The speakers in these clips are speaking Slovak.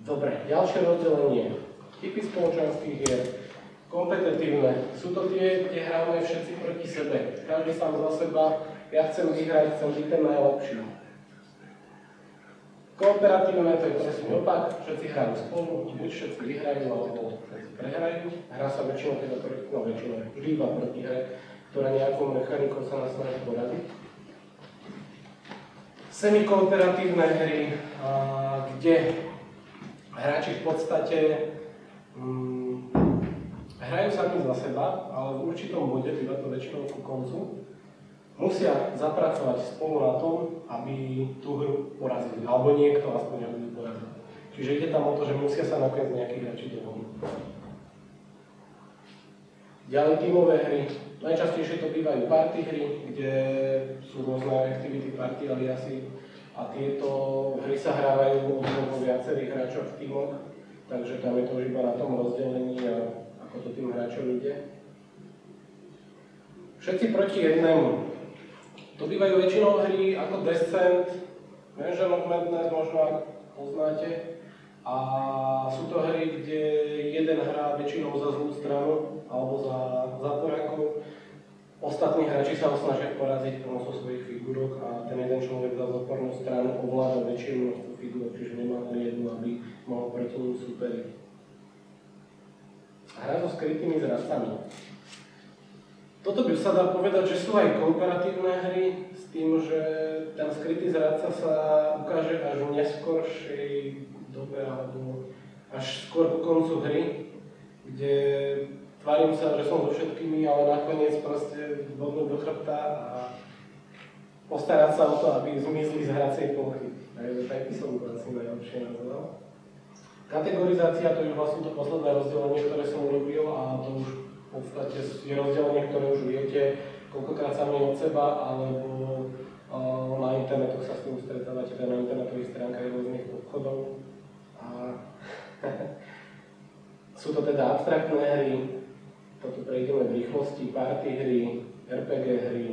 Dobre, ďalšie rozdelenie. Typy spoločenských hier. Kompetitívne. Sú to tie, kde hráme všetci proti sebe. Každý sám za seba. Ja chcem vyhrať, chcem byť ten najlepší. Kooperatívne, to je presne opak. Všetci hrajú spolu, buď všetci vyhrajú, alebo všetci prehrajú. Hrá sa väčšinou teda vždy iba proti hre, ktorá nejakou mechanikou sa nás snaží poradiť. Semikooperatívne hry, kde hráči v podstate hrajú sami za seba, ale v určitom bode, teda to väčšinou ku koncu, musia zapracovať spolu na tom, aby tú hru porazili, alebo niekto aspoň aby ju porazil. Čiže ide tam o to, že musia sa nakoniec nejakí hráči dohodnúť. Ďalej tímové hry. Najčastejšie to bývajú party hry, kde sú rôzne activity, party, aliasy a tieto hry sa hrávajú od viacerých hráčov v tímoch, takže tam je to už iba na tom rozdelení a ako to tým hráčom ide. Všetci proti jednému. To bývajú väčšinou hry ako Descent, Mansion of Madness možno ak poznáte. A sú to hry, kde jeden hrá väčšinou za zlú stranu alebo za porakov. Ostatní hráči sa ho snažia poraziť pomocou svojich figurok a ten jeden človek za zápornú stranu ovláda väčšie množstvo figurok, čiže nemá len jednu, aby mohol proti ním superiť. Hra so skrytými zradcami. Toto by sa dá povedať, že sú aj kooperatívne hry s tým, že ten skrytý zradca sa ukáže až v neskoršej dobe alebo až skôr ku koncu hry, kde tvarím sa, že som so všetkými, ale nakoniec proste bodnú do chrbta a postarať sa o to, aby zmizli z hracej plochy. Tak by som to asi najlepšie nazval. Kategorizácia, to je vlastne to posledné rozdelenie, ktoré som urobil a to už v podstate je rozdelenie, ktoré už viete, koľkokrát sami od seba, alebo na internetoch sa s tým stretávate, teda na internetových stránkach rôznych obchodov. A sú to teda abstraktné hry, toto prejdeme v rýchlosti, party hry, RPG hry,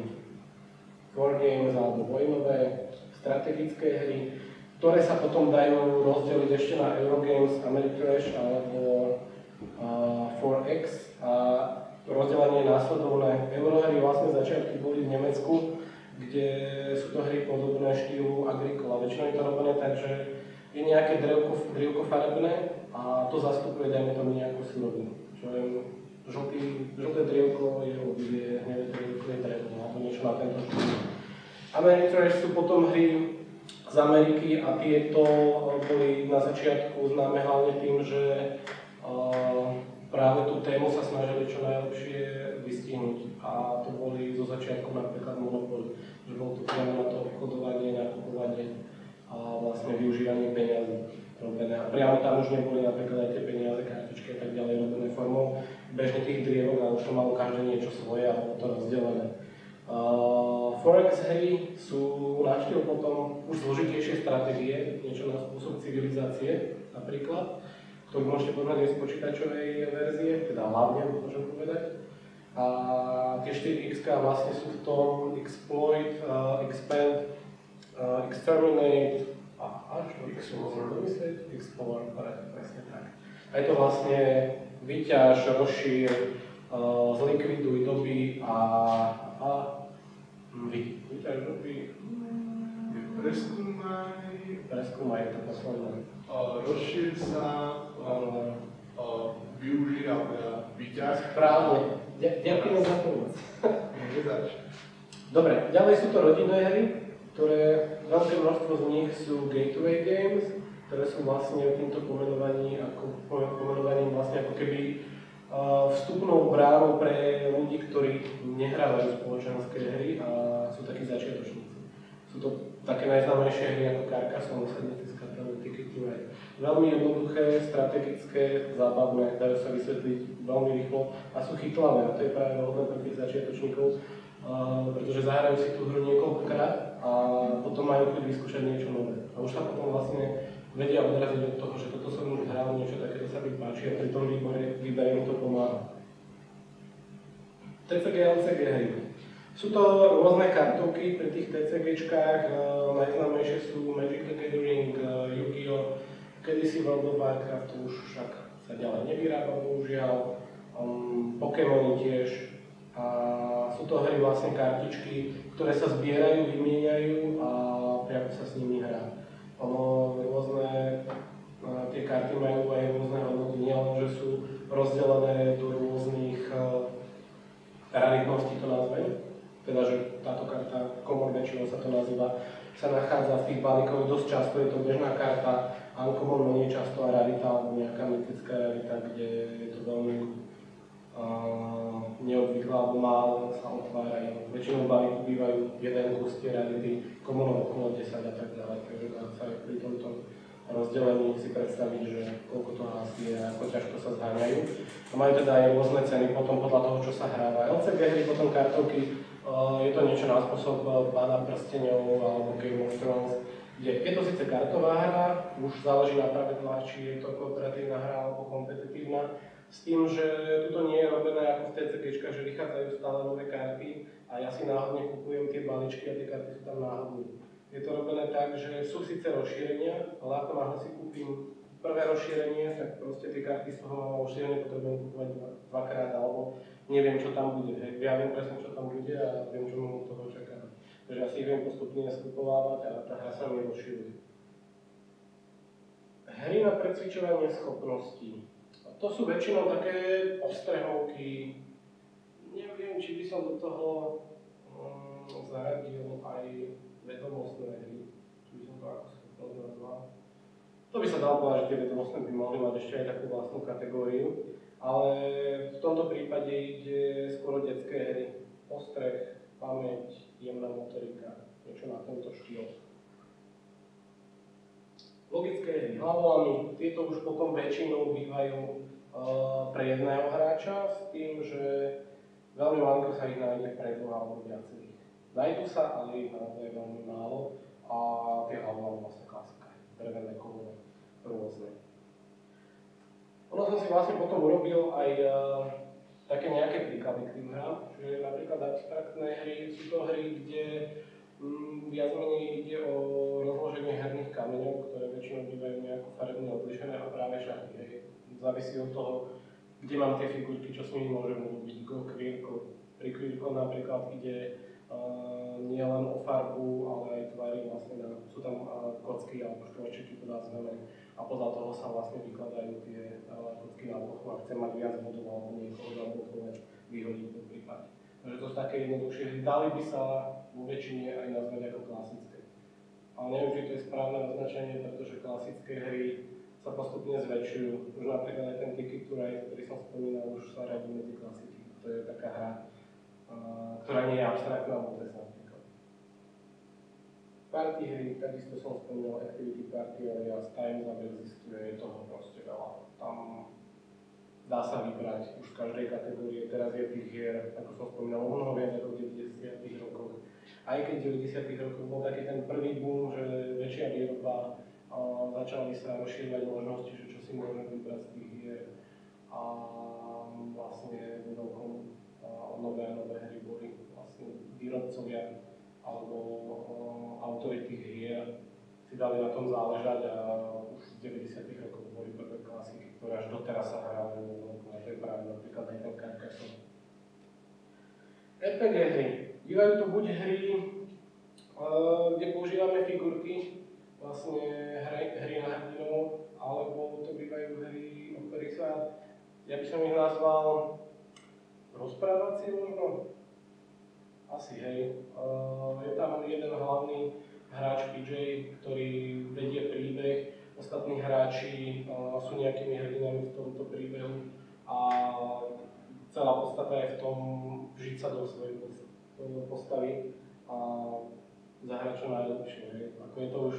wargames alebo vojnové, strategické hry, ktoré sa potom dajú rozdeliť ešte na Eurogames, Ameritrash alebo 4X a rozdelenie je následovné. Eurohry vlastne začiatky boli v Nemecku, kde sú to hry podobné štýlu Agricola. Väčšinou je to robené tak, že je nejaké drevko farebné a to zastupuje, dajme tomu, nejakú surovinu. Čo je žlté drievko je obilie, hnevé drievko je drevo, alebo niečo na tento štýl. Ameritrash sú potom hry z Ameriky a tieto boli na začiatku známe hlavne tým, že práve tú tému sa snažili čo najlepšie vystihnúť a to boli zo začiatku napríklad Monopoly, že bolo to priamo na to obchodovanie, nakupovanie a vlastne využívanie peňazí robené. A priamo tam už neboli napríklad aj tie peniaze, kartičky a tak ďalej robené formou bežne tých drievok a už to malo každé niečo svoje a bolo to rozdelené. Forex hry sú na štýl potom už zložitejšie stratégie, niečo na spôsob civilizácie napríklad, ktorú môžete poznať aj z počítačovej verzie, teda hlavne môžem povedať. A tie 4X vlastne sú v tom exploit, expand, exterminate a až to explore, presne tak. A je to vlastne vyťaž, rozšír, zlikviduj doby a vyťaž doby. Preskúmaj to posledné. Rozšír sa, využij a vyťaž. Správne. Ďakujem za pomoc. Dobre, ďalej sú to rodinné hry, ktoré veľké množstvo z nich sú gateway games, ktoré sú vlastne týmto pomenovaním vlastne ako keby vstupnou bránou pre ľudí, ktorí nehrávajú spoločenské hry a sú takí začiatočníci. Sú to také najznámejšie hry ako Carcassonne, Sedmická Ticket to Ride. Veľmi jednoduché, strategické, zábavné, dajú sa vysvetliť veľmi rýchlo a sú chytlavé a to je práve vhodné pre tých začiatočníkov, pretože zahrajú si tú hru niekoľkokrát a potom majú chuť vyskúšať niečo nové. A už sa potom vlastne vedia odraziť od toho, že toto som už hral, niečo takéto sa mi páči a pri tom výbere im to pomáha. TCG a LCG hry. Sú to rôzne kartovky pri tých TCGčkách, najznámejšie sú Magic the Gathering, Yu-Gi-Oh, kedysi World of Warcraft už však sa ďalej nevyrába, bohužiaľ. Pokémony tiež. A sú to hry vlastne kartičky, ktoré sa zbierajú, vymieňajú a priamo sa s nimi hrá. Tie karty majú aj rôzne hodnoty, nielen, že sú rozdelené do rôznych raritností, to nazvem. Teda, že táto karta, common väčšinou sa to nazýva, sa nachádza v tých balíkoch dosť často, je to bežná karta, uncommon menej často a rarita, alebo nejaká mytická rarita, kde je to veľmi neobvyklá, alebo málo sa otvárajú. Väčšinou v balíku bývajú jeden kus tie rarity, common okolo 10 a tak ďalej, takže dá sa aj pri tomto rozdelení si predstaviť, že koľko to asi je a ako ťažko sa zháňajú. A majú teda aj rôzne ceny potom podľa toho, čo sa hráva. LCG hry potom kartovky, je to niečo na spôsob Pána prsteňov alebo Game of Thrones, kde je to síce kartová hra, už záleží na pravidlách, či je to kooperatívna hra alebo kompetitívna, s tým, že toto nie je robené ako v TCGčkách, že vychádzajú stále nové karty a ja si náhodne kupujem tie balíčky a tie karty sú tam náhodné. Je to robené tak, že sú síce rozšírenia, ale ako náhle si kúpim prvé rozšírenie, tak proste tie karty z toho rozšírenia potrebujem kúpovať dvakrát, alebo neviem, čo tam bude. Ja viem presne, čo tam bude a viem, čo mu toho čaká. Takže ja si ich viem postupne skupovávať a tá hra sa mi rozšíruje. Hry na precvičovanie schopností. To sú väčšinou také ostrehovky. Neviem, či by som do toho zaradil aj vedomostné hry, či by som to ako schopnosť nazval. To by sa dalo povedať, že tie vedomostné by mohli mať ešte aj takú vlastnú kategóriu, ale v tomto prípade ide skôr o detské hry. Ostreh, pamäť, jemná motorika, niečo na tento štýl. Logické hry hlavami, tieto už potom väčšinou bývajú pre jedného hráča s tým, že veľmi malinko sa ich nájde pre dvoch alebo viacerých. Nájdu sa, ale ich naozaj veľmi málo a tie hlavami vlastne klasika, drevené kovové, rôzne. Ono som si vlastne potom urobil aj také nejaké príklady k tým hrám, čiže napríklad abstraktné hry sú to hry, kde viac menej ide o rozloženie herných kameňov, ktoré väčšinou bývajú nejako farebne odlišené a práve šachy. Závisí od toho, kde mám tie figurky, čo s nimi môžem urobiť. Go queerko. Pri queerko napríklad ide nie len o farbu, ale aj tvary, vlastne sú tam kocky alebo štvorčeky, to nazveme. A podľa toho sa vlastne vykladajú tie kocky na plochu a chcem mať viac bodov alebo niekoho zablokovať, vyhodiť po prípade. Takže to sú také jednoduchšie hry. Dali by sa vo väčšine aj nazvať ako klasické. Ale neviem, či to je správne označenie, pretože klasické hry sa postupne zväčšujú. Už napríklad aj ten Ticket to Ride, ktorý som spomínal, už sa radí medzi klasiky. To je taká hra, ktorá nie je abstraktná vôbec napríklad. Party hry, takisto som spomínal Activity Party, alias Time Zap existuje, je toho proste veľa. Tam dá sa vybrať už z každej kategórie. Teraz je tých hier, ako som spomínal, mnoho viac ako v 90. rokoch. Aj keď v 90. rokoch bol taký ten prvý boom, že väčšia výroba, začali sa rozšírovať možnosti, že čo si môžeme vybrať z tých hier. A vlastne v veľkom nové a nové hry boli vlastne výrobcovia alebo autori tých hier si dali na tom záležať a už z 90. rokov boli prvé klasiky, ktoré až doteraz sa hrajú, a to je práve napríklad aj ten Carcassonne. RPG hry. Bývajú to buď hry, kde používame figurky, vlastne hry na hrdinov, alebo to bývajú hry, o ktorých sa, ja by som ich nazval rozprávacie možno? Asi hej. Je tam jeden hlavný hráč PJ, ktorý vedie príbeh, ostatní hráči sú nejakými hrdinami v tomto príbehu a celá podstata je v tom vžiť sa do svojej postavy a zahrať čo najlepšie. Ako je to už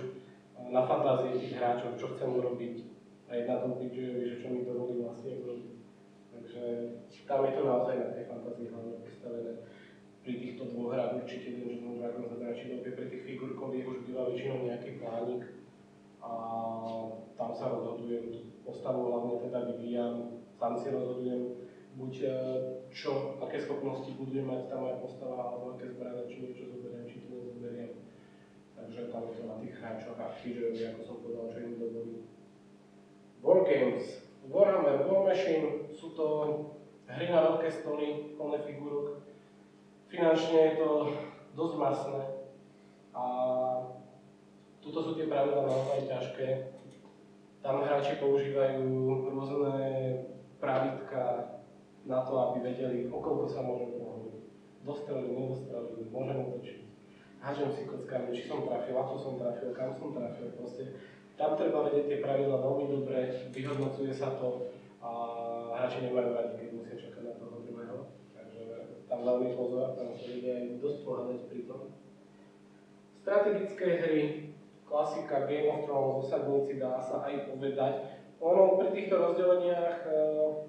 na fantázii tých hráčov, čo chcem urobiť aj na tom PJ-ovi, že čo mi dovolí vlastne urobiť. Takže tam je to naozaj na tej fantázii hlavne postavené. Pri týchto dvoch hrách určite Dungeons & Dragons a Dračí doby, pri tých figurkových už býva väčšinou nejaký plánik a tam sa rozhodujem, postavu hlavne teda vyvíjam, sám si rozhodujem buď aké schopnosti bude mať tá moja postava, alebo aké zbrane, či niečo zoberiem, či to nezoberiem. Takže tam je to na tých hráčoch a PJ-ovi, ako som povedal, že im dovolí Wargames. Warhammer War Machine sú to hry na veľké stoly, plné figurok. Finančne je to dosť masné a tuto sú tie pravidlá naozaj ťažké. Tam hráči používajú rôzne pravidká na to, aby vedeli, o koľko sa môžu pohnúť. Dostreliť, nedostreliť, môžem otočiť. Hážem si kockami, či som trafil, ako som trafil, kam som trafil. Proste tam treba vedieť tie pravidlá veľmi dobre, vyhodnocuje sa to a hráči nemajú radi, keď musia čakať na toho druhého. Takže tam veľmi pozor, tam sa vedia aj dosť pohádať pri tom. Strategické hry, klasika Game of Thrones, osadníci, dá sa aj povedať. Ono pri týchto rozdeleniach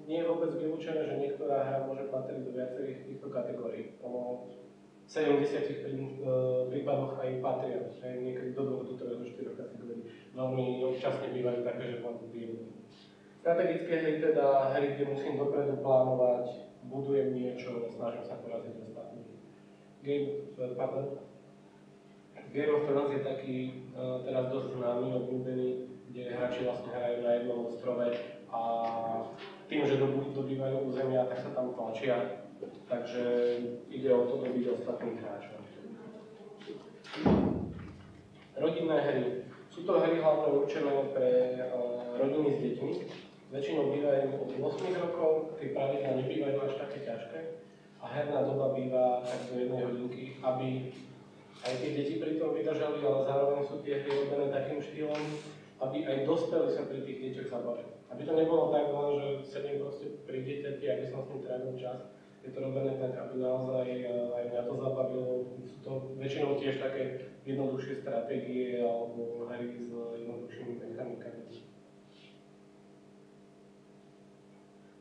nie je vôbec vylúčené, že niektorá hra môže patriť do viacerých týchto kategórií. Ono v 70 prípadoch aj patria, aj niekedy do 2, do 3, do 4 kategórií. Veľmi občasne bývajú také, že mám tu strategické hry, teda hry, kde musím dopredu plánovať, budujem niečo, snažím sa poraziť ostatných. Game of Thrones je taký teraz dosť známy, obľúbený, kde hráči vlastne hrajú na jednom ostrove a tým, že dobývajú územia, tak sa tam tlačia. Takže ide o to dobiť ostatných hráčov. Rodinné hry. Sú to hry hlavne určené pre rodiny s deťmi. Väčšinou bývajú od 8 rokov, tie pravidlá nebývajú až také ťažké a herná doba býva tak do 1 hodinky, aby aj tie deti pri tom vydržali, ale zároveň sú tie hry robené takým štýlom, aby aj dospeli sa pri tých deťoch zabavili. Aby to nebolo tak len, že sedím proste pri dieťati, aby som s ním trávil čas. Je to robené tak, aby naozaj aj mňa to zabavilo. Sú to väčšinou tiež také jednoduchšie stratégie alebo hry s jednoduchšími mechanikami.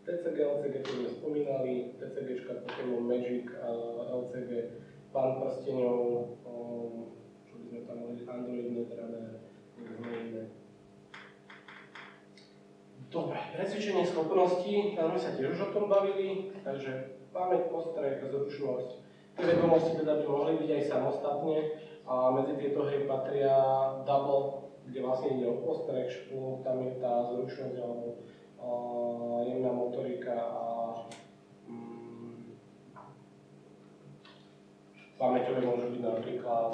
TCG, LCG, to sme spomínali, TCGčka, Pokémon Magic, LCG, Pán prsteňov, čo by sme tam mali, Androidné, teda iné. Dobre, precvičenie schopností, tam sme sa tiež už o tom bavili, takže pamäť, postreh, zručnosť. Tie vedomosti teda by mohli byť aj samostatne a medzi tieto hry patria Double, kde vlastne ide o postreh, špul, tam je tá zručnosť alebo jemná motorika a pamäťové môžu byť napríklad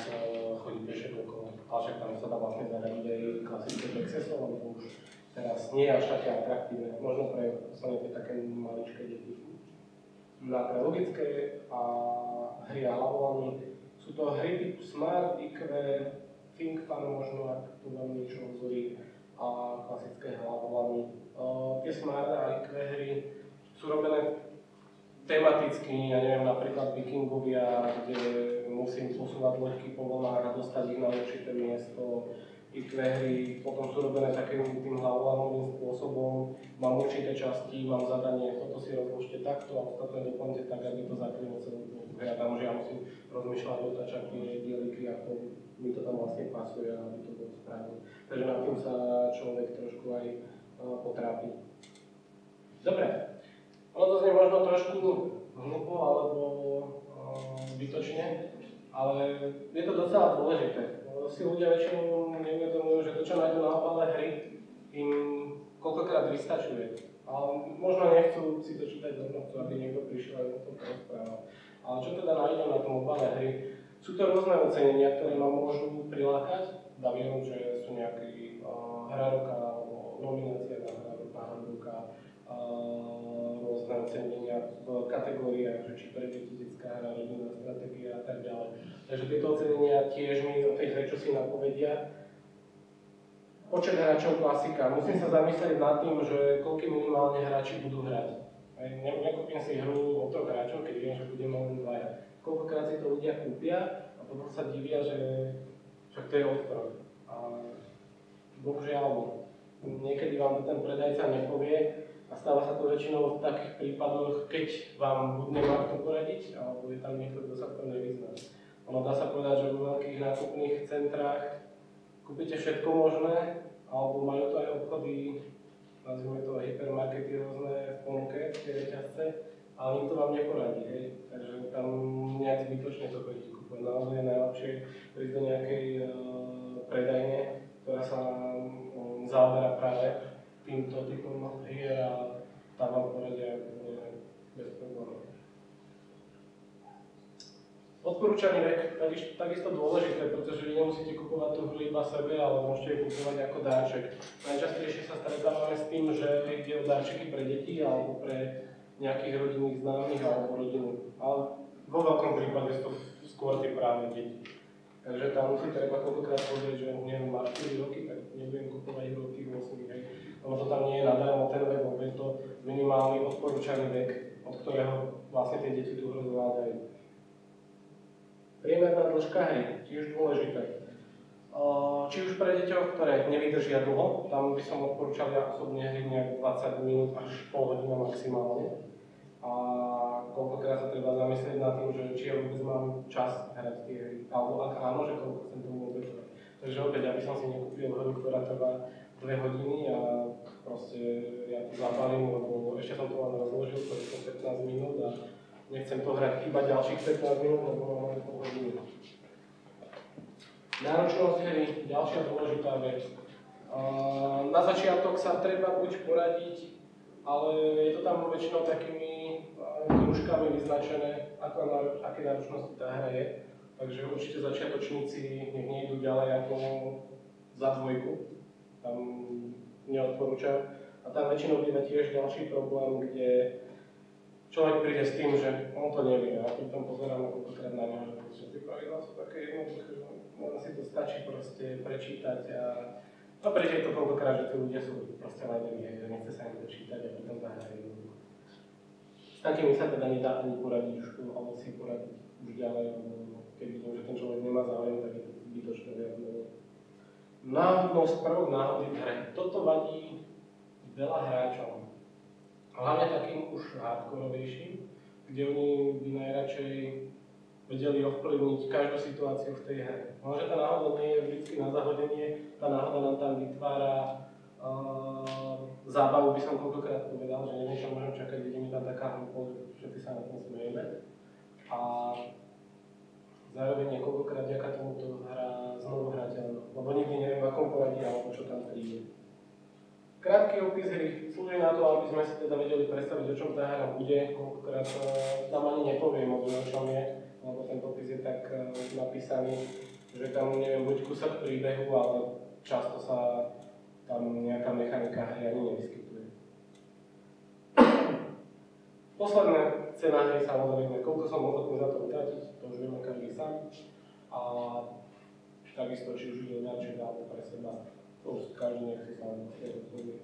chodiť pešie okolo, ale však tam sa dá vlastne zaradiť aj klasické Accessor, ale to už teraz nie je až také atraktívne, možno pre ostatné také maličké deti. Na pre logické a hry a hlavovami sú to hry typu Smart, IQ, Think Fun možno, ak tu vám niečo hovorí, a klasické hlavovami. Tie Smart a IQ hry sú robené tematicky, ja neviem, napríklad Vikingovia, kde musím posúvať loďky po vlnách a dostať ich na určité miesto. IQ hry potom sú robené takým tým hlavolamým spôsobom. Mám určité časti, mám zadanie, toto si rozložte takto a ostatné doplňte tak, aby to zakrylo celú tú hru. A tam už ja musím rozmýšľať, otáčať tie dieliky, ako mi to tam vlastne pasuje, aby to bolo správne. Takže na tým sa človek trošku aj potrápi. Dobre. Ono to znie možno trošku hlúpo alebo zbytočne, ale je to docela dôležité. Si ľudia väčšinou neuvedomujú, že to, čo nájdú na obale hry, im koľkokrát vystačuje. Ale možno nechcú si to čítať doma, aby niekto prišiel a to porozprával. Ale čo teda nájdem na tom obale hry? Sú to rôzne ocenenia, ktoré ma môžu prilákať. Viem, že sú nejaké hra roka alebo nominácia na hra roka, rôzne ocenenia v kategóriách, že či pre deti, detská hra, rodinná stratégia a tak ďalej. Takže tieto ocenenia tiež mi o tej hre čosi napovedia. Počet hráčov klasika. Musím sa zamyslieť nad tým, že koľko minimálne hráči budú hrať. Nekúpim si hru o 3 hráčov, keď viem, že budeme len 2. Koľkokrát si to ľudia kúpia a potom sa divia, že však to je odkroj. A bohužiaľ, niekedy vám to ten predajca nepovie a stáva sa to väčšinou v takých prípadoch, keď vám buď nemá kto poradiť, alebo je tam niekto, kto sa v tom nevyzná. Ono dá sa povedať, že vo veľkých nákupných centrách kúpite všetko možné, alebo majú to aj obchody, nazvime to hypermarkety rôzne v ponuke, tie reťazce, ale nikto vám neporadí, hej. Takže tam nejak zbytočne to chodí kúpovať. Naozaj je najlepšie prísť do nejakej predajne, ktorá sa zaoberá práve týmto typom hier a tam vám poradia bez problémov. Odporúčaný vek, takisto dôležité, pretože vy nemusíte kupovať tú hru iba sebe, ale môžete ju kupovať ako darček. Najčastejšie sa stretávame s tým, že ide o darčeky pre deti alebo pre nejakých rodinných známych alebo rodinu. Ale vo veľkom prípade sú to skôr tie práve deti. Takže tam si treba koľkokrát pozrieť, že neviem, má 4 roky, tak nebudem kupovať hru tých 8, hej. Lebo to tam nie je nadarmo ten vek, lebo je to minimálny odporúčaný vek, od ktorého vlastne tie deti tú hru zvládajú. Priemerná dĺžka hry, tiež dôležité. Či už pre deťov, ktoré nevydržia dlho, tam by som odporúčal ja osobne hry nejak 20 minút až pol hodina maximálne. A koľkokrát sa treba zamyslieť nad tým, že či ja vôbec mám čas hrať tie hry, alebo ak áno, že koľko chcem tomu obetovať. Takže opäť, aby som si nekúpil hru, ktorá trvá 2 hodiny a proste ja to zabalím, lebo ešte som to len rozložil, to je 15 minút a nechcem to hrať iba ďalších 15 minút, lebo mám len pol hodiny. Náročnosť hry, ďalšia dôležitá vec. Na začiatok sa treba buď poradiť, ale je to tam väčšinou takými kružkami vyznačené, aké náročnosti tá hra je. Takže určite začiatočníci nech nejdu ďalej ako za 2. Tam neodporúčam. A tam väčšinou vidíme tiež ďalší problém, kde človek príde s tým, že on to nevie a pritom pozeráme koľkokrát na neho, že tie pravidlá sú také jednoduché, že len si to stačí proste prečítať a no prečo je to koľkokrát, že tí ľudia sú proste leneví, že nechce sa im to čítať a pritom zahrajú jednoducho. S takými sa teda nedá ani poradiť už, alebo si poradiť už ďalej, keď vidím, že ten človek nemá záujem, tak je to zbytočné viac menej. Náhodnosť, prvok náhody v hre. Toto vadí veľa hráčom. Hlavne takým už hardkorovejším, kde oni by najradšej vedeli ovplyvniť každú situáciu v tej hre. Možno tá náhoda nie je vždy na zahodenie, tá náhoda nám tam vytvára zábavu, by som koľkokrát povedal, že neviem, čo môžem čakať, vidí mi tam taká hlúposť, že všetci sa na tom smejeme. A zároveň je koľkokrát vďaka tomuto hra znovu hrateľná, lebo nikdy neviem, v akom poradí alebo čo tam príde. Krátky opis hry slúži na to, aby sme si teda vedeli predstaviť, o čom tá hra bude. Koľkokrát tam ani nepoviem, o čom je, lebo ten popis je tak napísaný, že tam neviem, buď kúsok príbehu, ale často sa tam nejaká mechanika hry ani nevyskytuje. Posledné cena hry samozrejme, koľko som ochotný za to utratiť, to už vieme každý sám. A takisto, či už ide o darček alebo pre seba. To už každý nech si sám rozhodne.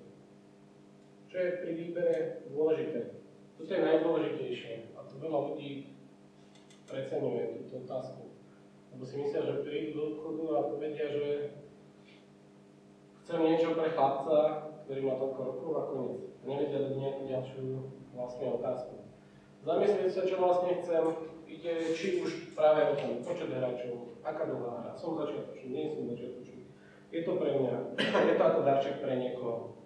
Čo je pri výbere dôležité? Toto je najdôležitejšie a to veľa ľudí preceňuje túto otázku. Lebo si myslia, že prídu do obchodu a povedia, že chcem niečo pre chlapca, ktorý má toľko rokov a koniec. Nevedia dať nejakú ďalšiu vlastne otázku. Zamyslieť sa, čo vlastne chcem, ide či už práve o tom počet hráčov, aká dlhá hra, som začiatočný, nie som začiatočný. Je to pre mňa, je to ako darček pre niekoho.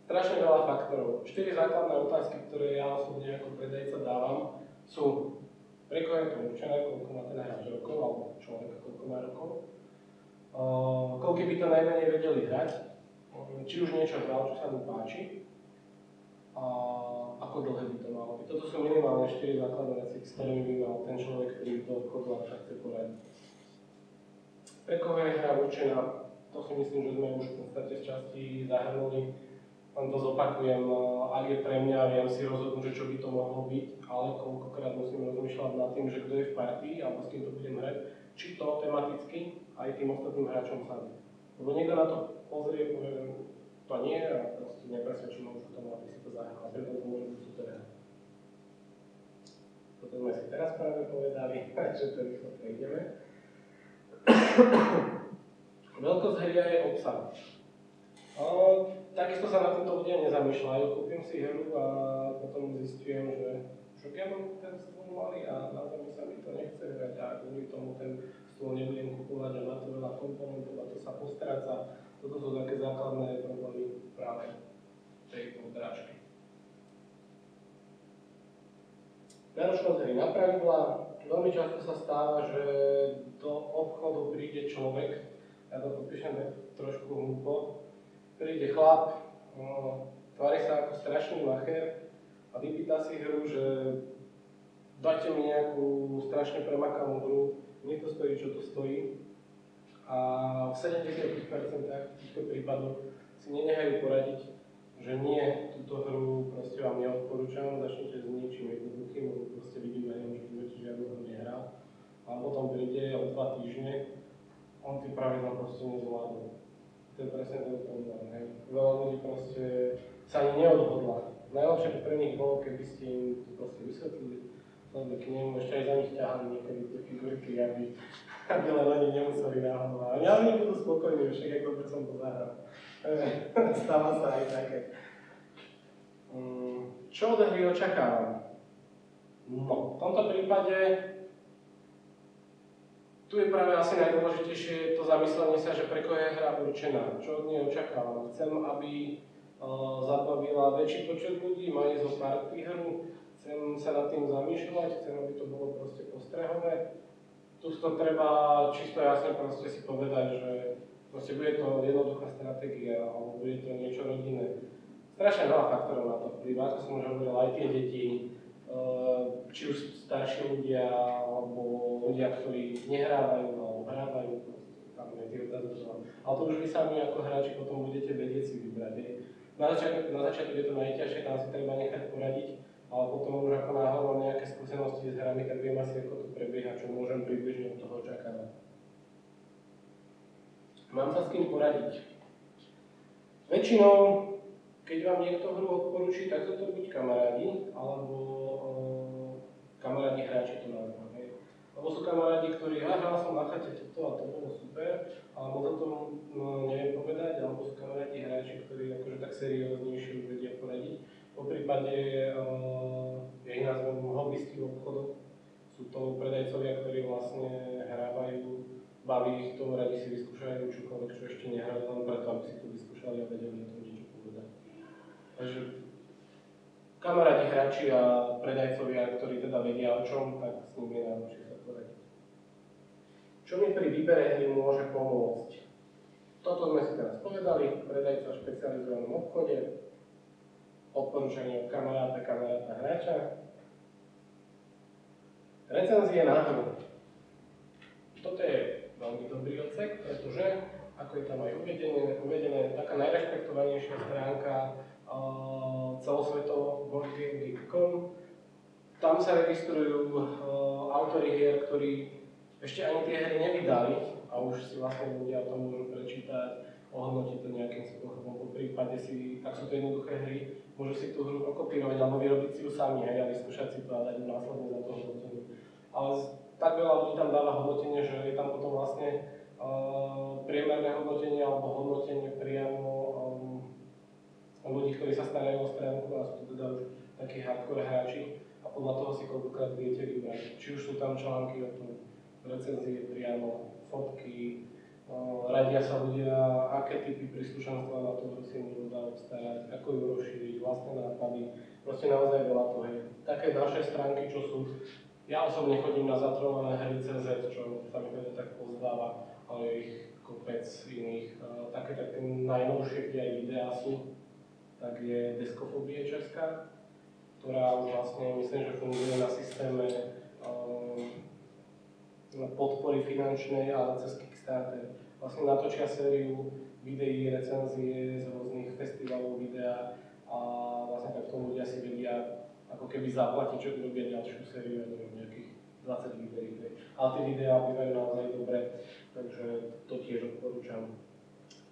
Strašne veľa faktorov. 4 základné otázky, ktoré ja osobne ako predajca dávam, sú pre koho je to určené, koľko má ten hráč rokov, alebo človek koľko má rokov. Koľko by to najmenej vedeli hrať, či už niečo hral, čo sa mu páči, a ako dlhé by to malo byť. Toto sú minimálne 4 základné veci, s ktorými by mal ten človek, ktorý do obchodu a sa chce poradiť. Pre koho je hra určená, to si myslím, že sme už v podstate v časti zahrnuli. Len to zopakujem, ak je pre mňa, viem si rozhodnúť, že čo by to mohlo byť, ale koľkokrát musím rozmýšľať nad tým, že kto je v partii alebo s kým to budem hrať, či to tematicky aj tým ostatným hráčom sadí. Lebo niekto na to pozrie, povie, to nie a proste nepresvedčím už k tomu, aby si to zahral. A preto to môže byť super hra. Toto sme si teraz práve povedali, takže to rýchlo prejdeme. Veľkosť hry je obsah. Takisto sa na tomto ľudia nezamýšľajú. Kúpim si hru a potom zistujem, že však ja mám ten stôl malý a na tom sa mi to nechce hrať a kvôli tomu ten stôl nebudem kupovať a má to veľa komponentov a to sa postráca. Toto sú také základné problémy práve tejto drážky. Náročnosť hry na pravidlá. Veľmi často sa stáva, že do obchodu príde človek, ja to popíšem trošku hlúpo, príde chlap, tvári sa ako strašný macher a vypýta si hru, že dajte mi nejakú strašne premakanú hru, mne to stojí, čo to stojí. A v 70% týchto prípadov si nenechajú poradiť, že nie, túto hru proste vám neodporúčam, začnite s niečím jednoduchým, lebo proste vidím na ňom, že budete žiadnu hru nehral. A potom príde o 2 týždne, on tie pravidlá proste nezvládol. To je presne ten problém, hej. Veľa ľudí proste sa ani neodhodla. Najlepšie pre nich bolo, keby ste im to proste vysvetlili, sadli k nemu, ešte aj za nich ťahali niekedy tie figurky, aby len oni nemuseli náhodovať. Ale oni budú spokojní, však jak dobre som to zahral. Stáva sa aj také. Čo od hry očakávam? No, v tomto prípade tu je práve asi najdôležitejšie to zamyslenie sa, že pre koho je hra určená. Čo od nej očakávam? Chcem, aby zabavila väčší počet ľudí, majú zo party hru, chcem sa nad tým zamýšľať, chcem, aby to bolo proste postrehové. Tu to treba čisto jasne proste si povedať, že proste bude to jednoduchá stratégia, alebo bude to niečo rodinné. Strašne veľa faktorov na to vplyvá, ako som už hovoril, aj tie deti, či už starší ľudia, alebo ľudia, ktorí nehrávajú, alebo hrávajú, tam je tie otázky. Ale to už vy sami ako hráči potom budete vedieť si vybrať. Na začiatku je to najťažšie, tam si treba nechať poradiť, ale potom už ako náhodou mám nejaké skúsenosti s hrami, tak viem asi, ako to prebieha, čo môžem približne od toho očakávať. Mám sa s kým poradiť. Väčšinou, keď vám niekto hru odporúči, tak sú to buď kamarádi, alebo kamarádi hráči to nazvú. Lebo sú kamarádi, ktorí, hral som na chate toto a to bolo super, ale moc o tom neviem povedať, alebo sú kamaráti hráči, ktorí akože tak serióznejšie už vedia poradiť. Po prípade, ja ich nazvem hobbysti v obchodoch, sú to predajcovia, ktorí vlastne hrávajú, baví ich to, radi si vyskúšajú čokoľvek, čo ešte nehrali, len preto, aby si to vyskúšali a vedeli o tom niečo povedať. Takže kamaráti hráči a predajcovia, ktorí teda vedia o čom, tak s nimi je najlepšie sa poradiť. Čo mi pri výbere hry môže pomôcť? Toto sme si teraz povedali, predajca v špecializovanom obchode, odporúčanie od kamaráta hráča, recenzie na hru. Toto je veľmi dobrý odsek, pretože, ako je tam aj uvedené taká najrešpektovanejšia stránka celosvetovo boardgames.com. Tam sa registrujú autori hier, ktorí ešte ani tie hry nevydali a už si vlastne ľudia o tom môžu prečítať, ohodnotiť to nejakým spôsobom. Po prípade si, ak sú to jednoduché hry, môžu si tú hru okopírovať alebo vyrobiť si ju sami a vyskúšať si to a dať následne za to hodnotenie. Ale tak veľa ľudí tam dáva hodnotenie, že je tam potom vlastne priemerné hodnotenie alebo hodnotenie priamo ľudí, ktorí sa starajú o stránku a sú to teda už takí hardcore hráči a podľa toho si koľkokrát viete vybrať. Či už sú tam články o tom, recenzie priamo, fotky, radia sa ľudia, aké typy príslušenstva na to si môžu obstarať, ako ju rozšíriť, vlastné nápady, proste naozaj veľa toho je. Také ďalšie stránky, čo sú, ja osobne chodím na zatrované hry.cz, čo sa mi teda tak pozdáva, ale je ich kopec iných. Také najnovšie, kde aj videá sú, tak je Deskofobie Česká, ktorá už vlastne, myslím, že funguje na systéme podpory finančnej, ale cez Kickstarter. Vlastne natočia sériu videí, recenzie z rôznych festivalov videa a vlastne takto ľudia si vedia ako keby zaplatiť, čo robia ďalšiu sériu, neviem, nejakých 20 videí. Ale tie videá bývajú naozaj dobré, takže to tiež odporúčam.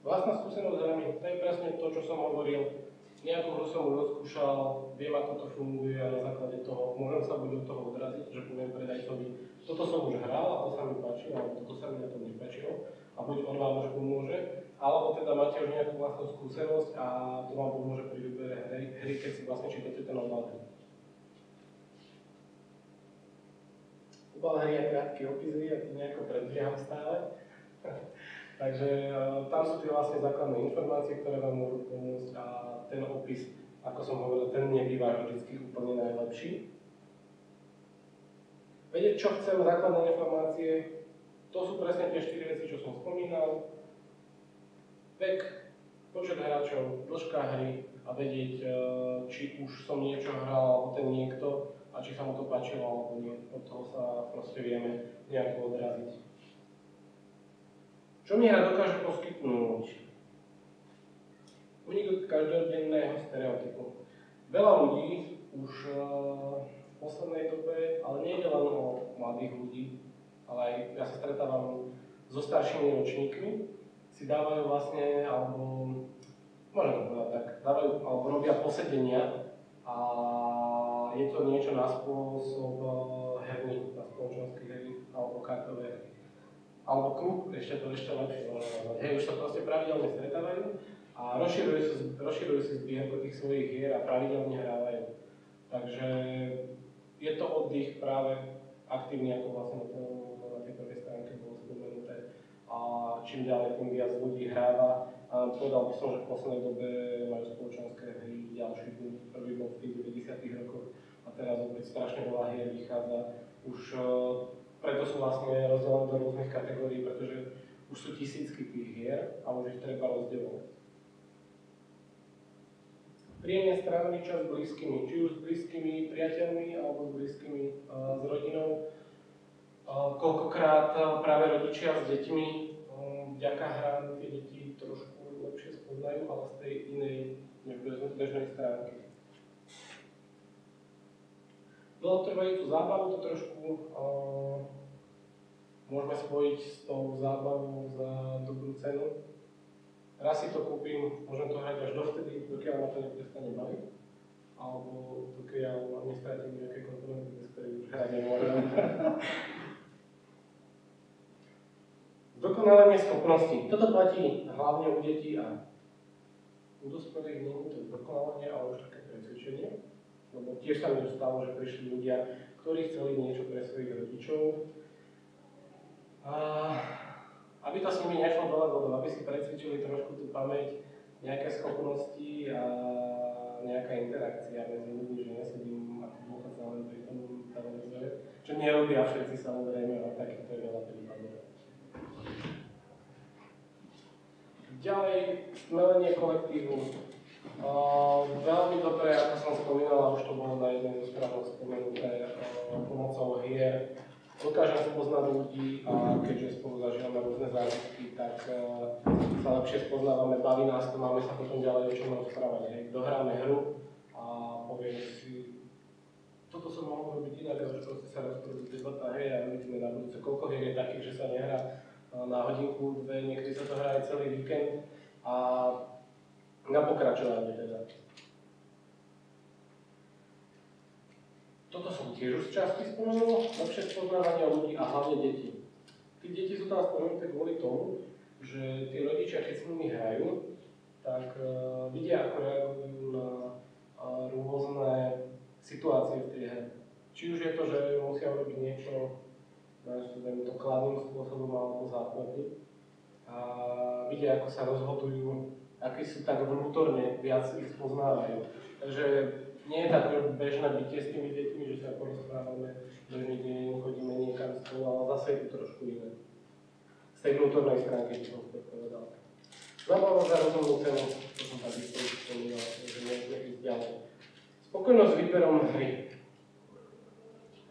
Vlastná skúsenosť s hrami, to je presne to, čo som hovoril. Nejakú hru som už odskúšal, viem, ako to funguje a na základe toho môžem sa buď od toho odraziť, že poviem predajcovi, toto som už hral a to sa mi páčilo, alebo toto sa mi na tom nepáčilo a buď on vám už pomôže, alebo teda máte už nejakú vlastnú skúsenosť a to vám pomôže pri výbere hry, keď si vlastne čítate ten obal hry. Obal hry je krátky opis hry a tým nejako predbieham stále. Takže tam sú tie vlastne základné informácie, ktoré vám môžu pomôcť a ten opis, ako som hovoril, ten nebýva vždy úplne najlepší. Vedieť, čo chcem, základné informácie, to sú presne tie 4 veci, čo som spomínal. Vek, počet hráčov, dĺžka hry a vedieť, či už som niečo hral, alebo ten niekto, a či sa mu to páčilo, alebo nie. Od toho sa proste vieme nejako odraziť. Čo mi hra dokáže poskytnúť? Unik každodenného stereotypu. Veľa ľudí už v poslednej dobe, ale nie je len o mladých ľudí, ale aj ja sa stretávam so staršími ročníkmi, si dávajú vlastne, alebo môžem to povedať tak, dávajú, alebo robia posedenia a je to niečo na spôsob herní, na spoločenských hry, alebo kartové hry. Alebo klub, ešte lepšie. Hej, už sa proste pravidelne stretávajú a rozširujú si zbierku tých svojich hier a pravidelne hrávajú. Takže je to oddych práve aktívny, ako vlastne na tej prvej stránke bolo spomenuté. A čím ďalej, tým viac ľudí hráva. A povedal by som, že v poslednej dobe majú spoločenské hry ďalší boom. Prvý bol v tých 90. rokoch a teraz opäť strašne veľa hier vychádza. Už preto sú vlastne rozdelené do rôznych kategórií, pretože už sú tisícky tých hier a už ich treba rozdielovať. Príjemne strávený čas s blízkymi, či už s blízkymi priateľmi alebo s blízkymi s rodinou. Koľkokrát práve rodičia s deťmi vďaka hrám tie deti trošku lepšie spoznajú, ale z tej inej bežnej stránky. Dlhotrvajúcu zábavu to trošku môžeme spojiť s tou zábavou za dobrú cenu. Raz si to kúpim, môžem to hrať až dovtedy, dokiaľ ma to neprestane baviť, alebo dokiaľ nestratím nejaké komponenty, bez ktorých už hrať nemôžem. Zdokonalenie schopností. Toto platí hlavne u detí a u dospelých nie je to zdokonalenie, ale už také precvičenie. Lebo tiež sa mi stalo, že prišli ľudia, ktorí chceli niečo pre svojich rodičov. Aby to s nimi nešlo dole vodou, aby si precvičili trošku tú pamäť, nejaké schopnosti a nejaká interakcia medzi ľuďmi, že nesedím ako dôchodca len pri tom televízore. Čo nerobia všetci samozrejme, ale takýto je veľa prípadov. Ďalej, stmelenie kolektívu. Veľmi dobre, ako som spomínala, už to bolo na jednej zo správok spomenuté, pomocou hier. Dokážem spoznať ľudí a keďže spolu zažívame rôzne zážitky, tak sa lepšie spoznávame, baví nás to, máme sa potom ďalej o čom rozprávať. Hej. Dohráme hru a povieme si, toto som mohol robiť inak, ale proste sa rozprúdi debata, hej, a vidíme na budúce, koľko hier je takých, že sa nehrá na hodinku, dve, niekedy sa to hrá aj celý víkend a na pokračovanie teda. Toto som tiež už časti spomenul, lepšie spoznávanie ľudí a hlavne deti. Tí deti sú tam spomenuté kvôli tomu, že tí rodičia, keď s nimi hrajú, tak vidia, ako reagujú na rôzne situácie v tej hre. Či už je to, že musia urobiť niečo, nazvime to kladným spôsobom alebo záporný. A vidia, ako sa rozhodujú, akí sú tak vnútorne, viac ich spoznávajú. Takže nie je tak bežné bytie s tými deťmi, že sa porozprávame, bežný deň chodíme niekam spolu, ale zase je to trošku iné. Z tej vnútornej stránky, čo som to povedal. Zábava za rozumnú cenu, to som takisto spomínal, že môžeme ísť ďalej. Spokojnosť s výberom hry.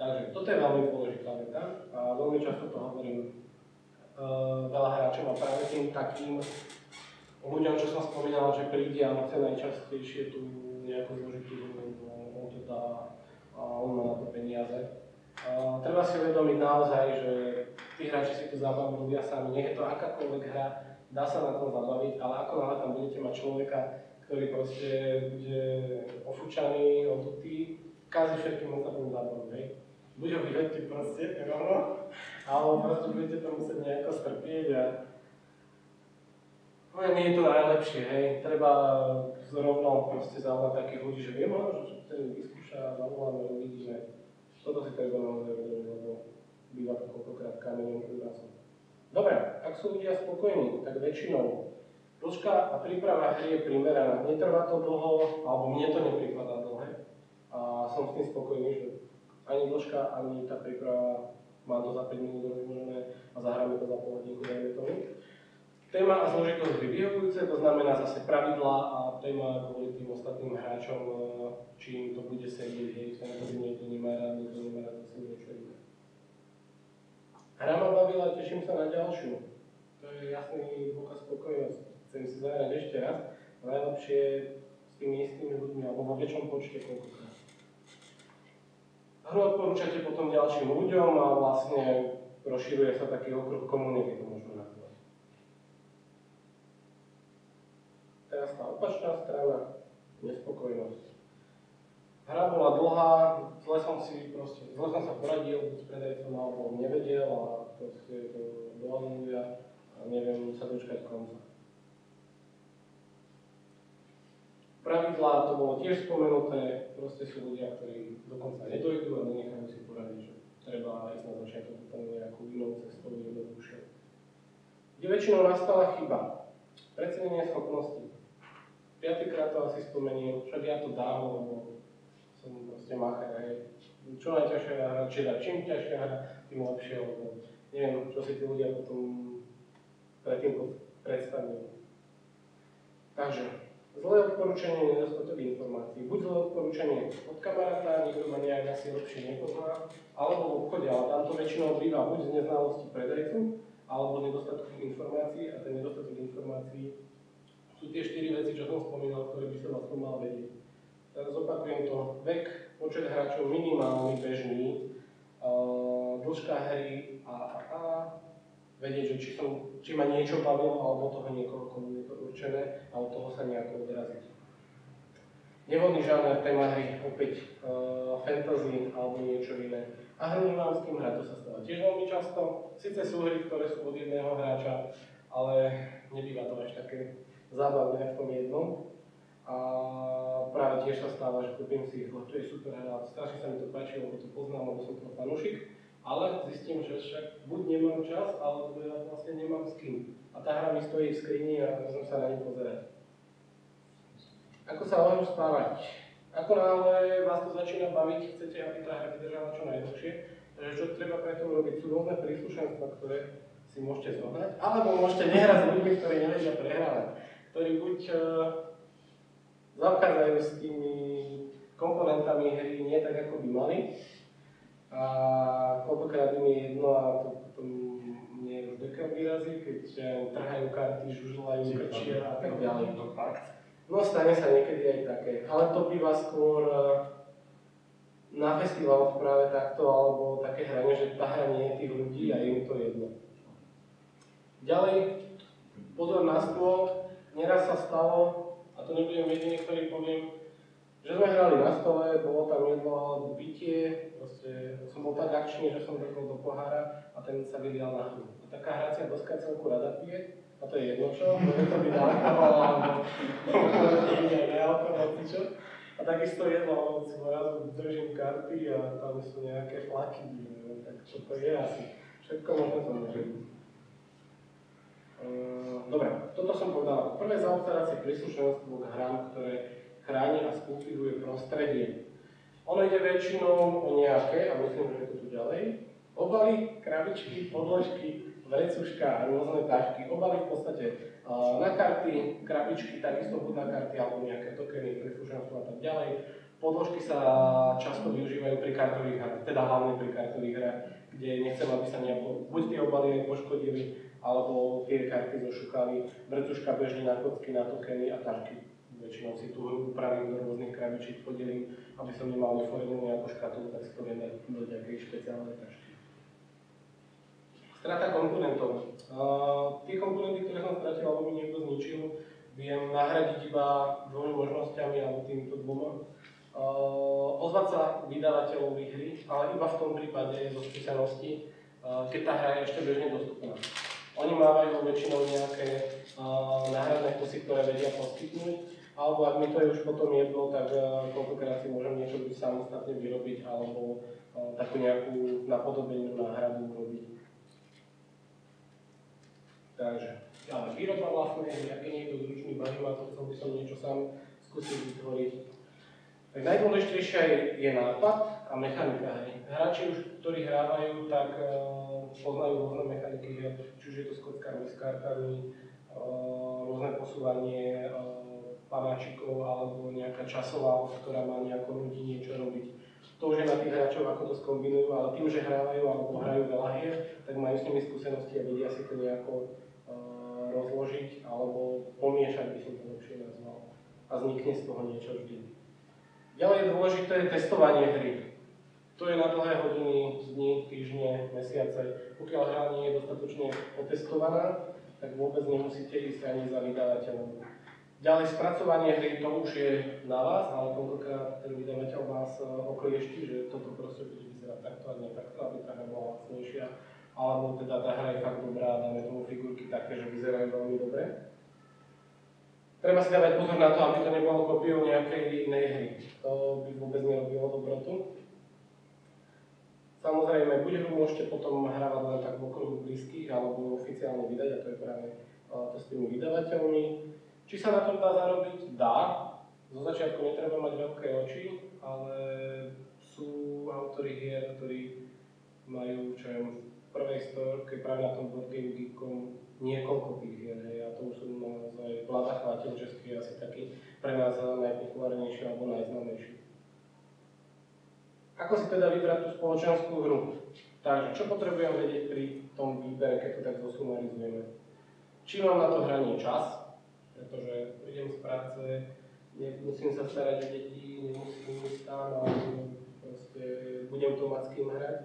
Takže toto je veľmi dôležitá veta a veľmi často to hovorím veľa hráčov a práve tým takým ľuďom, čo som spomínal, že príde a chce najčastejšie tú nejakú zložitú, on to dá a on má na to peniaze. Treba si uvedomiť naozaj, že tí hráči si tú zábavu robia sami, nech je to akákoľvek hra, dá sa na tom zabaviť, ale ako náhle tam budete mať človeka, ktorý proste bude ofúčaný, odutý, kazí všetkým ostatným zábavu, hej. Buď ho vyhodíte proste, rovno, alebo proste budete to musieť nejako strpieť a no nie je to najlepšie, hej. Treba rovno proste zavolať takých ľudí, že viem, že ten vyskúša, zavoláme, uvidíme. Toto si treba naozaj vedieť, lebo býva to koľkokrát kameňom úrazom. Dobre, ak sú ľudia spokojní, tak väčšinou dĺžka a príprava hry je primeraná. Netrvá to dlho, alebo mne to nepripadá dlhé. A som s tým spokojný, že ani dĺžka, ani tá príprava, mám to za 5 minút rozložené a zahráme to za pol hodinku, dajme tomu. Téma a zložitosť by vyhovujúce, to znamená zase pravidlá a téma kvôli tým ostatným hráčom, či im to bude sedieť, hej, to niekto nemá rád, niekto nemá rád zase niečo iné. Hra ma bavila, teším sa na ďalšiu. To je jasný dôkaz spokojnosti. Chcem si zahrať ešte raz, najlepšie s tými istými ľuďmi, alebo vo väčšom počte koľkokrát. Hru odporúčate potom ďalším ľuďom a vlastne rozširuje sa taký okruh komunity, to môžeme nazvať. Teraz tá opačná strana, nespokojnosť. Hra bola dlhá, zle som sa poradil s predajcom alebo nevedel a proste to dohaluja a neviem sa dočkať konca. Pravidlá, to bolo tiež spomenuté, proste sú ľudia, ktorí dokonca nedojdu a nenechajú si poradiť, že treba ísť na začiatok úplne nejakú inou cestou, jednoduchšou. Kde väčšinou nastala chyba? Precenenie schopností. Piatýkrát to asi spomeniem, však ja to dám, lebo som proste mácher, hej. Čo najťažšia hra, čím ťažšia hra, tým lepšie, lebo neviem, čo si tí ľudia potom predtým predstavujú. Takže, zlé odporúčanie, nedostatok informácií. Buď zlé odporúčanie od kamaráta, niekto ma nejak asi lepšie nepozná, alebo v obchode, ale tam to väčšinou býva buď z neznalosti predajcu, alebo nedostatok informácií, a ten nedostatok informácií sú tie 4 veci, čo som spomínal, ktoré by som aspoň mal vedieť. Teraz opakujem to, vek, počet hráčov minimálny, bežný, dĺžka hry a vedieť, že či ma niečo bavilo, alebo toho niekoho, komu je to určené, a od toho sa nejako odraziť. Nevhodný žáner, téma hry, opäť fantasy alebo niečo iné. A hru nemám s kým hrať, to sa stáva tiež veľmi často. Sice sú hry, ktoré sú od jedného hráča, ale nebýva to až také zábavné v tom jednom. A práve tiež sa stáva, že kúpim si ich, to je super hra, strašne sa mi to páči, lebo to poznám, lebo som to fanúšik, ale zistím, že však buď nemám čas, alebo ja vlastne nemám s kým. A tá hra mi stojí v skrini a môžem sa na ňu pozerať. Ako sa o hru spávať? Ako náhle vás to začína baviť, chcete, aby tá hra vydržala čo najdlhšie, takže čo treba pre to urobiť, sú rôzne príslušenstva, ktoré si môžete zohnať, alebo môžete nehrať s ľuďmi, ktorí nevedia prehrávať, ktorí buď zaobchádzajú s tými komponentami hry nie tak, ako by mali. A koľkokrát im je jedno a to potom mne už dekel vyrazí, keď trhajú karty, žužľajú, krčia a tak ďalej. No stane sa niekedy aj také, ale to býva skôr na festivaloch práve takto, alebo také hranie, že tá hra nie je tých ľudí a je im to jedno. Ďalej, pozor na stôl, neraz sa stalo, a to nebudem jediný, ktorý poviem, že sme hrali na stole, bolo tam jedlo alebo pitie, proste som bol tak akčný, že som dokol do pohára a ten sa vylial na hru. A taká hracia doska celku rada pije, a to je jedno čo, môže to byť alkohol, alebo môže to byť aj nealkohol, čo. A takisto jedlo, lebo si zrazu držím karty a tam sú nejaké flaky, neviem, tak čo to je asi. Všetko možno to môže byť. Dobre, toto som povedal. Prvé zaobstaracie príslušenstvo k hrám, ktoré chráni a skultivuje prostredie. Ono ide väčšinou o nejaké, a myslím, že je to tu ďalej, obaly, krabičky, podložky, vrecuška a rôzne tašky. Obaly v podstate na karty, krabičky takisto buď na karty alebo nejaké tokeny, príslušenstvo a tak ďalej. Podložky sa často využívajú pri kartových hrách, teda hlavne pri kartových hrách, kde nechcem, aby sa nejako, buď tie obaly poškodili, alebo tie karty zošukali, vrecuška bežne na kocky, na tokeny a tašky. Väčšinou si tú hru upravím do rôznych krabičiek, podelím, aby som nemal neforemnú nejakú škatulu, tak si to viem dať do nejakej špeciálnej tašky. Strata komponentov. Tie komponenty, ktoré som stratil alebo mi niekto zničil, viem nahradiť iba dvomi možnosťami alebo týmito dvoma. Ozvať sa vydavateľovi hry, ale iba v tom prípade zo skúsenosti, keď tá hra je ešte bežne dostupná. Oni mávajú väčšinou nejaké náhradné kusy, ktoré vedia poskytnúť, alebo ak mi to je už potom jedno, tak koľkokrát si môžem niečo buď samostatne vyrobiť, alebo takú nejakú napodobenú náhradu urobiť. Takže, ale výroba vlastne, ak je niekto zručný baviva, to chcel by som niečo sám skúsiť vytvoriť. Tak najdôležitejšia je nápad a mechanika hry. Hráči už, ktorí hrávajú, tak poznajú rôzne mechaniky hier, či už je to s kockami, s kartami, rôzne posúvanie panáčikov alebo nejaká časová os, ktorá má nejako ľudí niečo robiť. To už je na tých hráčov, ako to skombinujú, ale tým, že hrávajú alebo hrajú veľa hier, tak majú s nimi skúsenosti a vedia si to nejako rozložiť alebo pomiešať, by som to lepšie nazval. A vznikne z toho niečo vždy. Ďalej je dôležité testovanie hry. To je na dlhé hodiny, dni, týždne, mesiace. Pokiaľ hra nie je dostatočne otestovaná, tak vôbec nemusíte ísť ani za vydavateľom. Ďalej spracovanie hry, to už je na vás, ale koľkokrát ten vydavateľ vás okliešti, že toto proste bude vyzerať takto a nie takto, aby tá hra bola lacnejšia. Alebo teda tá hra je fakt dobrá, dáme tomu figurky také, že vyzerajú veľmi dobre. Treba si dávať pozor na to, aby to nebolo kópiou nejakej inej hry. To by vôbec nerobilo dobrotu. Samozrejme, buď hru môžete potom hrávať len tak v okruhu blízkych, alebo oficiálne vydať, a to je práve to s tými vydavateľmi. Či sa na tom dá zarobiť? Dá. Zo začiatku netreba mať veľké oči, ale sú autori hier, ktorí majú, čo je v prvej storke, práve na tom Board Game Geekom, niekoľko tých hier, a to už sú naozaj Vlada Chvátil český, asi taký pre nás najpopulárnejší alebo najznámejší. Ako si teda vybrať tú spoločenskú hru? Takže, čo potrebujem vedieť pri tom výbere, keď to tak zosumarizujeme? Či mám na to hranie čas, pretože prídem z práce, nemusím sa starať o deti, nemusím ísť tam, ale proste budem to mať s kým hrať.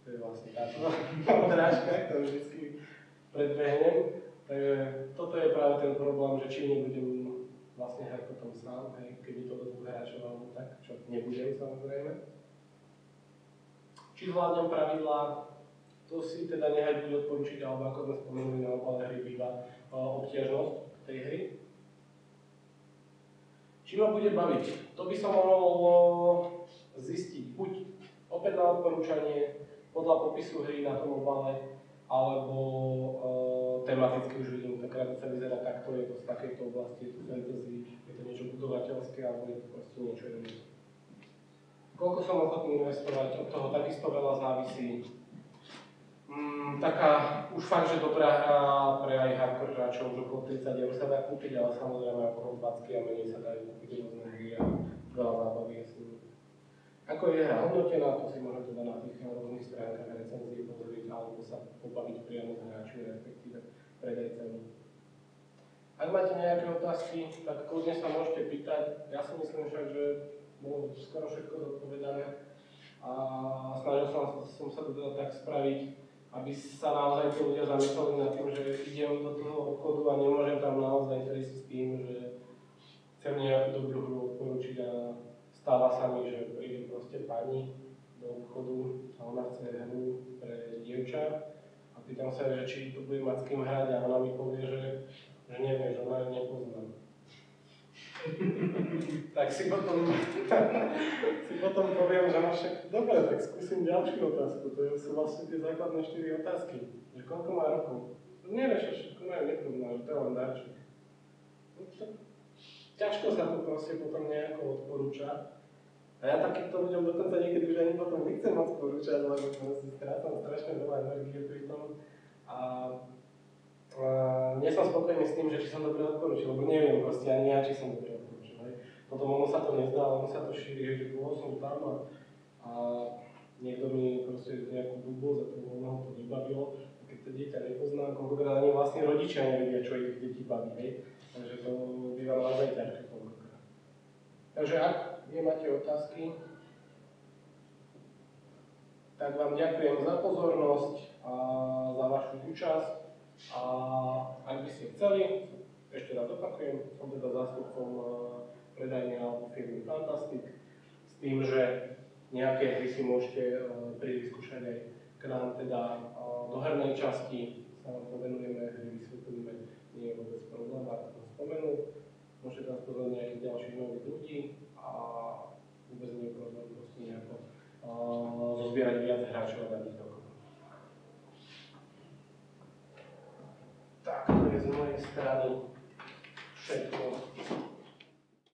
To je vlastne táto odrážka, ktorú vždy predbehnem. Takže toto je práve ten problém, že či nebudem vlastne hrať potom sám, hej, keď je to do dvoch hráčov alebo tak, čo nebudem samozrejme. Či zvládnem pravidlá, to si teda nehať buď odporučiť, alebo ako sme spomenuli na obale hry býva obťažnosť tej hry. Či ma bude baviť? To by som mohol zistiť buď opäť na odporúčanie, podľa popisu hry na tom obale, alebo tematicky už vidím, tá krabica vyzerá takto, je to z takejto oblasti, je to fantasy, je to niečo budovateľské, alebo je to proste niečo iné. Koľko som ochotný investovať, od toho takisto veľa závisí. Taká už fakt, že dobrá hra pre aj hardcore hráčov, už okolo 30 € sa dá kúpiť, ale samozrejme okolo 20 a menej sa dajú kúpiť rôzne hry a veľa zábavy je s nimi. Ako je hra hodnotená, to si môžem teda na tých rôznych stránkach recenzií pozrieť alebo sa pobaviť priamo s hráčmi, respektíve predajcami. Ak máte nejaké otázky, tak kľudne sa môžete pýtať. Ja si myslím však, že bolo skoro všetko zodpovedané a snažil som sa teda tak spraviť, aby sa naozaj tí ľudia zamysleli nad tým, že idem do toho obchodu a nemôžem tam naozaj prísť s tým, že chcem nejakú dobrú hru odporučiť a stáva sa mi, že príde proste pani do obchodu a ona chce hru pre dievča a pýtam sa, že či to bude mať s kým hrať a ona mi povie, že nevie, že ona ju nepozná. Tak si potom poviem, že no však dobre, tak skúsim ďalšiu otázku. To sú vlastne tie základné 4 otázky. Že koľko má rokov? Nevieš, že všetko majú nepozná, že to je len darček. Ťažko sa to proste potom nejako odporúča. A ja takýmto ľuďom dokonca niekedy už ani potom nechcem odporúčať, lebo proste strácam strašne veľa energie pri tom. Nie som spokojný s tým, že či som dobre odporúčil, lebo neviem proste ani ja, či som dobre odporúčil. Potom ono sa to nezdá, ono sa to šíri, že bol som tam a niekto mi proste nejakú blbosť a to ho to nebavilo. A keď to dieťa nepoznám, koľkokrát ani vlastne rodičia nevedia, čo ich deti baví. Takže to býva naozaj ťažké koľkokrát. Takže ak nemáte otázky, tak vám ďakujem za pozornosť a za vašu účasť. A ak by ste chceli, ešte raz opakujem, som teda zástupcom predajne alebo firmy Fantastic, s tým, že nejaké hry si môžete prísť vyskúšať aj k nám teda do hernej časti, sa vám povenujeme, hry vysvetlíme, nie je vôbec problém, ako som spomenul. Môžete nás pozrieť nejakých ďalších nových ľudí a vôbec nie je problém proste nejako zozbierať viac hráčov a dať ich dokopy. Tak, to je z mojej strany všetko.